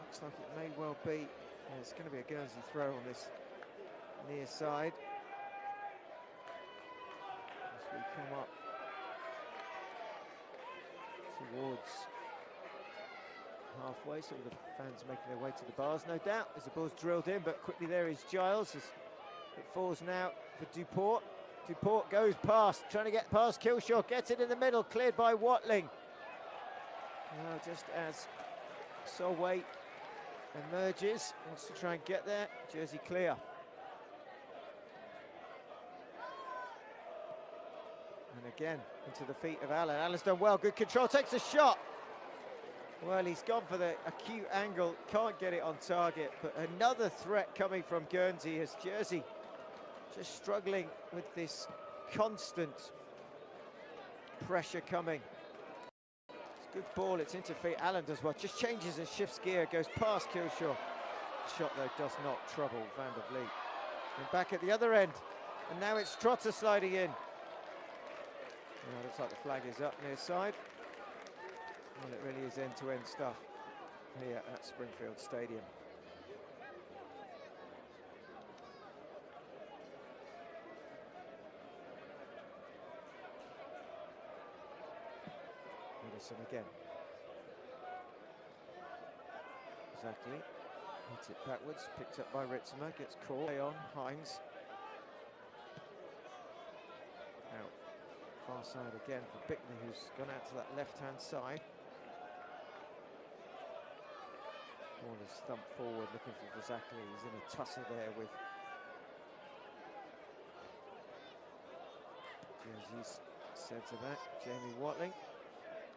Looks like it may well be. Yeah, it's going to be a Guernsey throw on this near side. As we come up towards halfway, some of the fans making their way to the bars, no doubt, as the ball's drilled in, but quickly there is Giles, as it falls now for Duport. Duport goes past, trying to get past Killshaw, gets it in the middle, cleared by Watling. Now just as Solway emerges, wants to try and get there, Jersey clear. And again, into the feet of Allen. Allen's done well, good control, takes a shot. Well, he's gone for the acute angle, can't get it on target, but another threat coming from Guernsey as Jersey just struggling with this constant pressure coming. It's a good ball, it's into feet, Allen does well, just changes and shifts gear, goes past Killshaw. Shot though does not trouble Van der Vliet. And back at the other end, and now it's Trotter sliding in. Well, looks like the flag is up near side. Well, it really is end-to-end stuff here at Springfield Stadium. Edison again. Exactly. Hits it backwards, picked up by Ritzema, gets caught on Hines. Out far side again for Bickney, who's gone out to that left-hand side. Ball is thumped forward, looking for Vazakli. He's in a tussle there with Jersey's centre-back, Jamie Watling.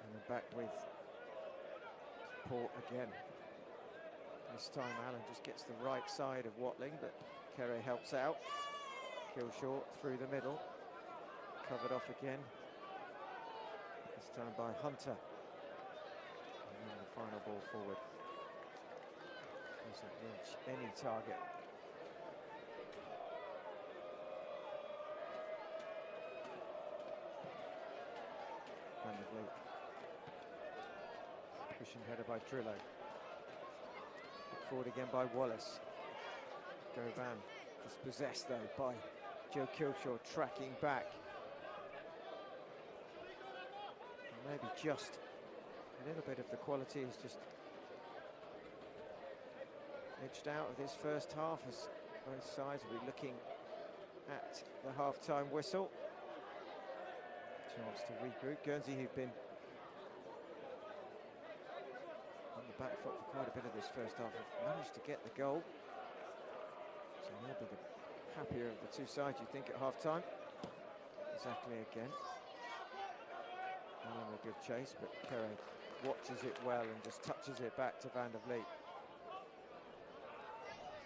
And then back with Port again. This time Allen just gets the right side of Watling, but Kere helps out. Killshaw through the middle. Covered off again. This time by Hunter. And then the final ball forward. Doesn't reach any target. Van der Vliet. Pushing header by Drillo. Put forward again by Wallace. Govan dispossessed though by Joe Killshaw, tracking back. And maybe just a little bit of the quality is just edged out of this first half, as both sides will be looking at the half-time whistle. Chance to regroup. Guernsey, who've been on the back foot for quite a bit of this first half, have managed to get the goal. So they'll be the happier of the two sides, you think, at half-time. Exactly again. Allen will give chase, but Kere watches it well and just touches it back to Van der Vliet,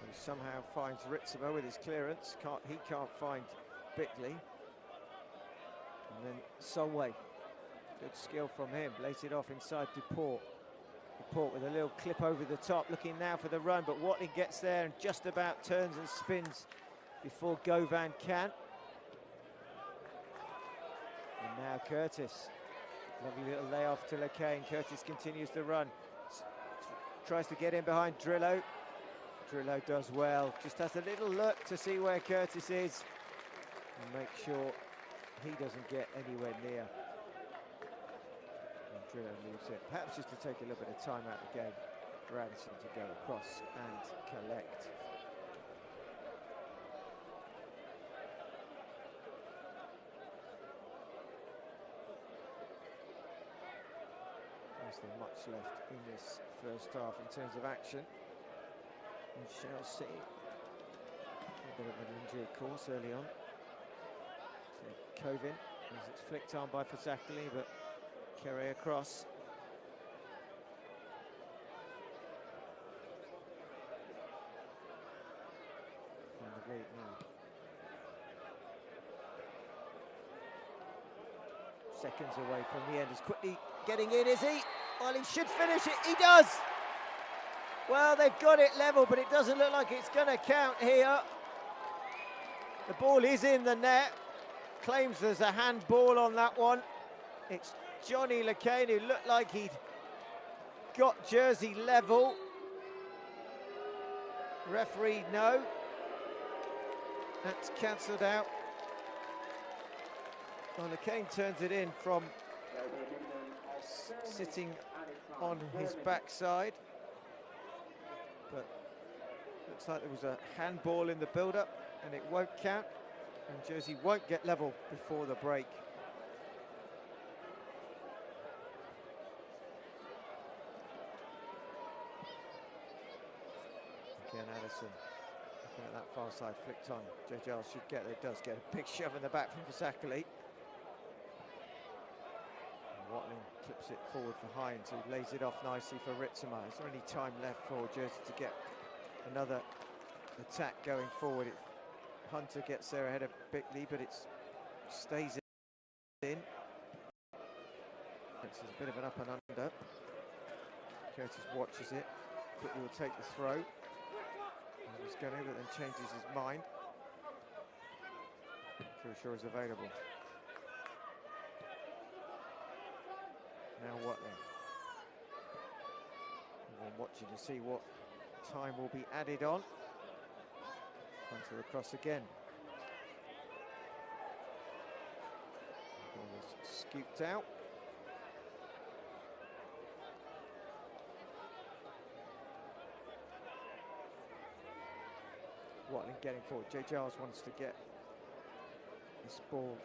who somehow finds Ritzema with his clearance. He can't find Bickley. And then Solway, good skill from him, lays it off inside Duport. Duport with a little clip over the top, looking now for the run, but Watling gets there and just about turns and spins before Govan can. And now Curtis, lovely little layoff to Lacane. Curtis continues to run, tries to get in behind Drillo. Drillo does well, just has a little look to see where Curtis is and make sure he doesn't get anywhere near. And Drillo leaves it, perhaps just to take a little bit of time out of the game for Addison to go across and collect. There's not much left in this first half in terms of action. We shall see. A bit of an injury, of course, early on. So Kovin, as it's flicked on by Fasakli, but Carry across. On the lead now. Seconds away from the end. He's quickly getting in, is he? Well, he should finish it. He does! Well, they've got it level, but it doesn't look like it's going to count here. The ball is in the net. Claims there's a handball on that one. It's Johnny LeCain, who looked like he'd got jersey level. Referee, no. That's cancelled out. Well, LeCain turns it in from sitting on his backside. But looks like there was a handball in the build-up, and it won't count. And Jersey won't get level before the break. Again, Addison looking at that far side, flicked on. Joe Giles should get there, does get a big shove in the back from Fasakali. Watling clips it forward for Hines, who lays it off nicely for Ritzema. Is there any time left for Jersey to get another attack going forward? Hunter gets there ahead of Bickley, but it stays in. It's a bit of an up and under. Curtis watches it. Bickley will take the throw. He's going to, but then changes his mind. Kershaw is available. Now Watling. Everyone watching to see what time will be added on. Hunter across again. Ball is scooped out. Watling getting forward. Jay Giles wants to get this ball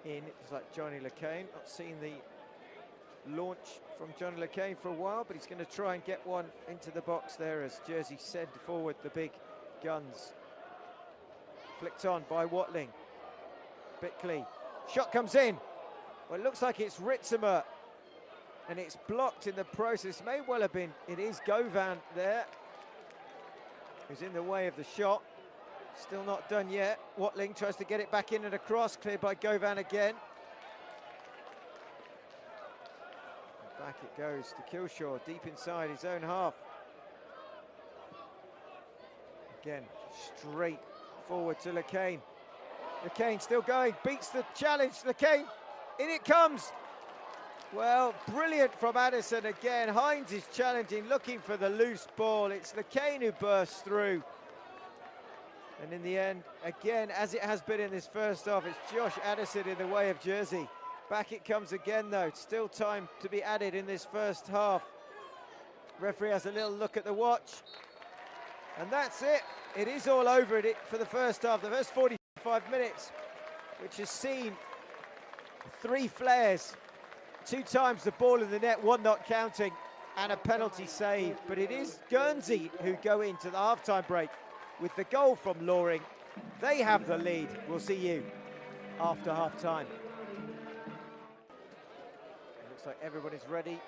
in. It's like Johnny LeCain. Not seen the launch from Johnny LeCain for a while, but he's going to try and get one into the box there as Jersey send forward the big guns. Flicked on by Watling. Bickley. Shot comes in. Well, it looks like it's Ritzema, and it's blocked in the process. May well have been. It is Govan there, who's in the way of the shot. Still not done yet. Watling tries to get it back in and across. Cleared by Govan again. And back it goes to Kilshaw, deep inside his own half. Again, straight forward to LeCain. LeCain still going, beats the challenge. LeCain, in it comes. Well, brilliant from Addison again. Hines is challenging, looking for the loose ball. It's LeCain who bursts through. And in the end, again, as it has been in this first half, it's Josh Addison in the way of Jersey. Back it comes again, though. Still time to be added in this first half. Referee has a little look at the watch. And that's it. It is all over it for the first half. The first 45 minutes, which has seen 3 flares. 2 times the ball in the net, 1 not counting, and a penalty save. But it is Guernsey who go into the half-time break with the goal from Loring. They have the lead. We'll see you after half-time. Looks like everybody's ready.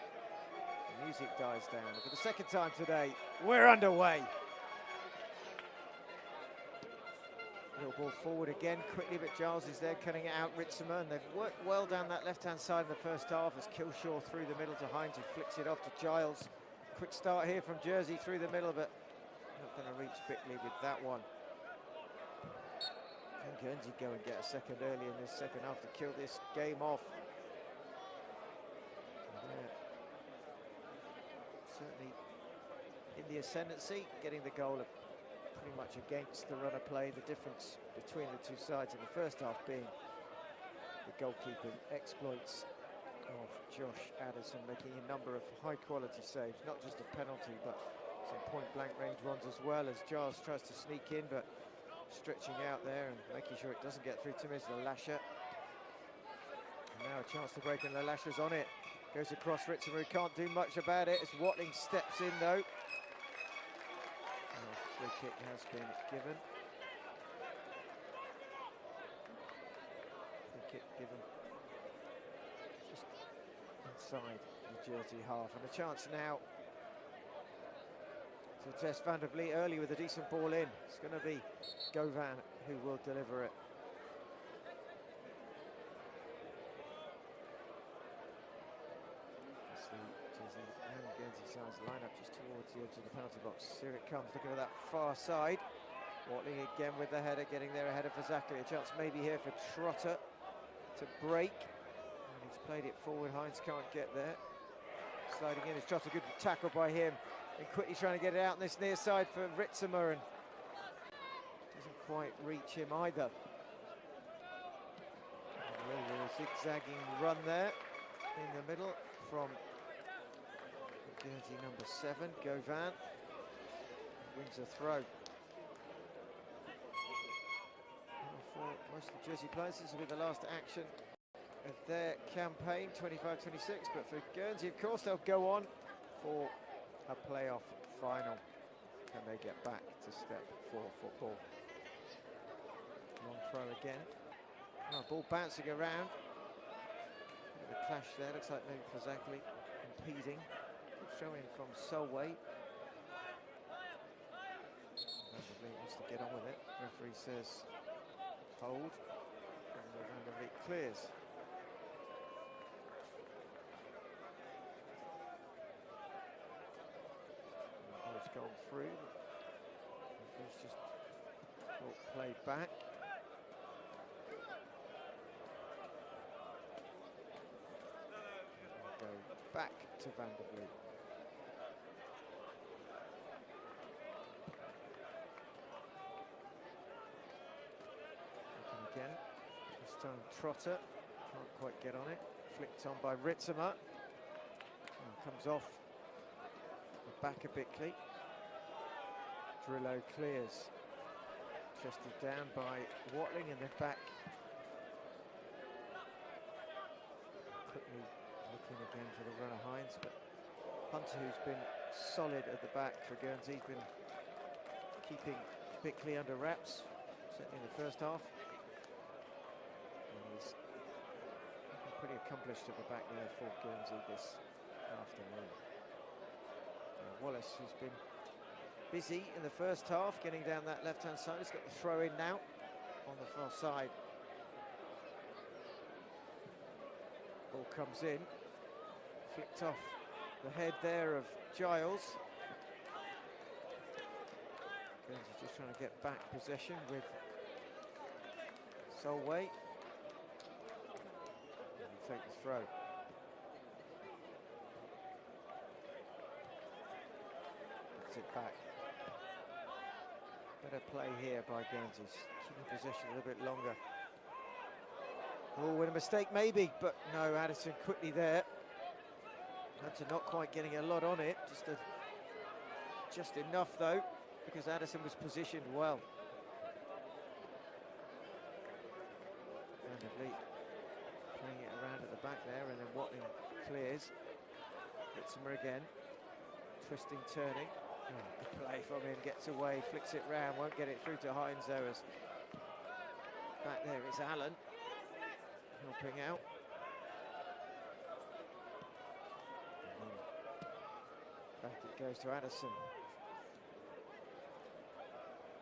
The music dies down. For the second time today, we're underway. Little ball forward again, quickly, but Giles is there, cutting it out, Ritzema, and they've worked well down that left-hand side in the first half as Kilshaw through the middle to Hines, who flicks it off to Giles. Quick start here from Jersey through the middle, but not going to reach Bickley with that one. Can Guernsey go and get a second early in this second half to kill this game off? Certainly in the ascendancy, getting the goal pretty much against the run of play. The difference between the two sides in the first half being the goalkeeping exploits of Josh Addison, making a number of high-quality saves, not just a penalty, but some point-blank range runs as well, as Giles tries to sneak in, but stretching out there and making sure it doesn't get through to Mr. Lasher. And now a chance to break, and Lasher's on it. Goes across Ritzema, who can't do much about it as Watling steps in, though. Free kick has been given. Free kick given just side, the Jersey half. And a chance now to test Van der Vliet early with a decent ball in. It's going to be Govan who will deliver it. As the Jersey and Guernsey sides line up just towards the edge of the penalty box. Here it comes, looking at that far side. Watling again with the header, getting there ahead of Fazakli. A chance maybe here for Trotter to break. And he's played it forward, Hines can't get there. Sliding in is Trotter, good tackle by him. And quickly trying to get it out on this near side for Ritzimer, and doesn't quite reach him either. A little zigzagging run there in the middle from Guernsey number 7, Govan. Wins a throw. For most of the Jersey players, this will be the last action of their campaign, 25-26, but for Guernsey, of course, they'll go on for a playoff final. Can they get back to step 4 football? Long throw again. Oh, ball bouncing around. Bit of a clash there, looks like maybe Fazakli impeding. Throw in from Solway. Van der Vliet wants to get on with it. Referee says hold, and Van der Vliet clears. Ball's gone through. Referee's just played back. Go back to Van der Vliet. Again, this time Trotter can't quite get on it. Flicked on by Ritzimer. Comes off the back of Bickley. Drillo clears. Chested down by Watling and then back. Quickly looking again for the runner Hines, but Hunter, who's been solid at the back for Guernsey, has been keeping Bickley under wraps, certainly in the first half. He's pretty accomplished at the back there for Guernsey this afternoon. Wallace, who's been busy in the first half, getting down that left-hand side. He's got the throw in now on the far side. Ball comes in, flicked off the head there of Giles. Guernsey's just trying to get back possession with Solway. Take the throw. Gets it back. Better play here by Guernsey, keeping possession a little bit longer. Oh, with a mistake maybe, but no, Addison quickly there. Hunter not quite getting a lot on it, just enough though, because Addison was positioned well. Van der Vliet playing it around at the back there, and then Watling clears. Ritzimer again, twisting, turning. Oh, good play from him, gets away, flicks it round, won't get it through to Hines though, as back there is Allen helping out. Back it goes to Addison.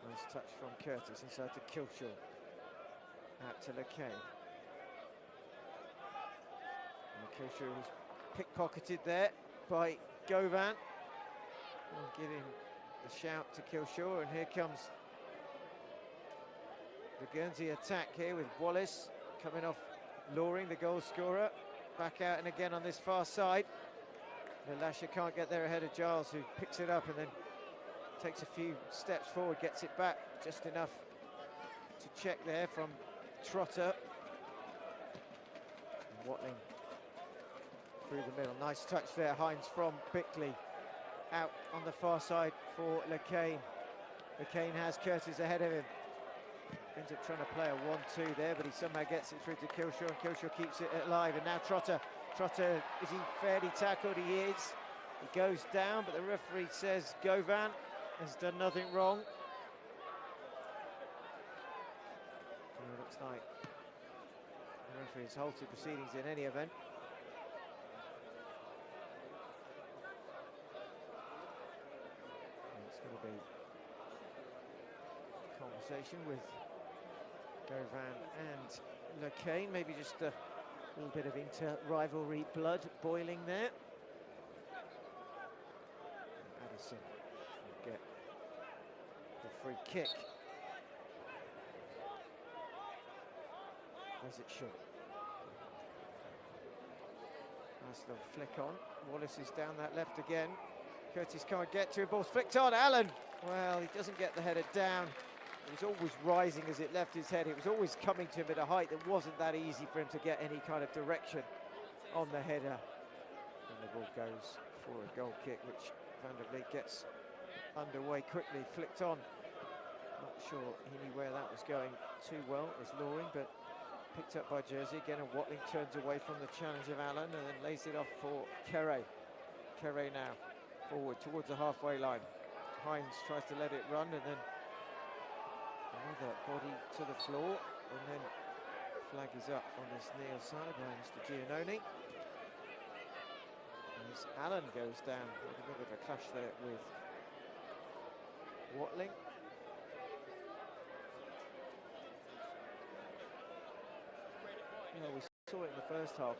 Nice touch from Curtis inside to Kilshaw. Out to LeCain. Kilshaw was pickpocketed there by Govan. We'll give him the shout to Kilshaw, and here comes the Guernsey attack here with Wallace coming off Loring, the goal scorer. Back out and again on this far side. Lasher can't get there ahead of Giles, who picks it up and then takes a few steps forward, gets it back just enough to check there from Trotter. And Watling through the middle. Nice touch there, Hines from Bickley. Out on the far side for LeCain. LeCain has Curtis ahead of him. Ends up trying to play a 1-2 there, but he somehow gets it through to Kilshaw, and Kilshaw keeps it alive. And now Trotter. Trotter, is he fairly tackled? He is. He goes down, but the referee says Govan has done nothing wrong. And it looks like the referee has halted proceedings in any event. be conversation with Govan and LeCain, maybe just a little bit of inter-rivalry blood boiling there. Addison will get the free kick. Where's it shot? Nice little flick on. Wallace is down that left again. Curtis can't get to it. Ball's flicked on. Allen. Well, he doesn't get the header down. It was always rising as it left his head. It was always coming to him at a height that wasn't that easy for him to get any kind of direction on the header. And the ball goes for a goal kick, which Van der Vliet gets underway quickly. Flicked on. Not sure he knew where that was going too well. It's Loring, but picked up by Jersey. Again, and Watling turns away from the challenge of Allen and then lays it off for Kere. Kere now forward towards the halfway line. Hines tries to let it run and then another body to the floor, and then flag is up on this near side by Mr. Giannoni. As Allen goes down, a little bit of a clash there with Watling. You know, we saw it in the first half.